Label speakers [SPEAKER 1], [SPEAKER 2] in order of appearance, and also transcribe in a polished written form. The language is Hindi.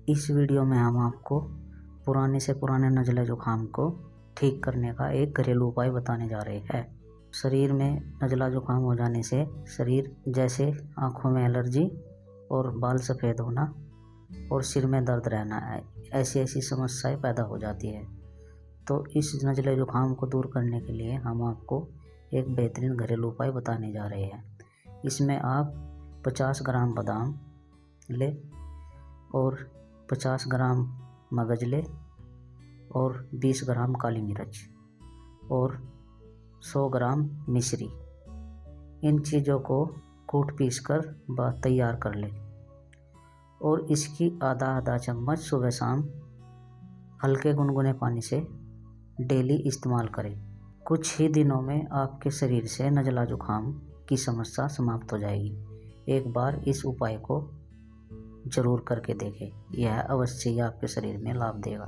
[SPEAKER 1] इस वीडियो में हम आपको पुराने से पुराने नज़ला ज़ुकाम को ठीक करने का एक घरेलू उपाय बताने जा रहे हैं। शरीर में नज़ला ज़ुकाम हो जाने से शरीर जैसे आँखों में एलर्जी और बाल सफ़ेद होना और सिर में दर्द रहना है, ऐसी समस्याएं पैदा हो जाती है। तो इस नज़ला ज़ुकाम को दूर करने के लिए हम आपको एक बेहतरीन घरेलू उपाय बताने जा रहे हैं। इसमें आप 50 ग्राम बादाम ले और 50 ग्राम मगज ले और 20 ग्राम काली मिर्च और 100 ग्राम मिश्री, इन चीज़ों को कूट पीस कर तैयार कर ले और इसकी आधा चम्मच सुबह शाम हल्के गुनगुने पानी से डेली इस्तेमाल करें। कुछ ही दिनों में आपके शरीर से नज़ला ज़ुकाम की समस्या समाप्त हो जाएगी। एक बार इस उपाय को ज़रूर करके देखें, यह अवश्य ही आपके शरीर में लाभ देगा।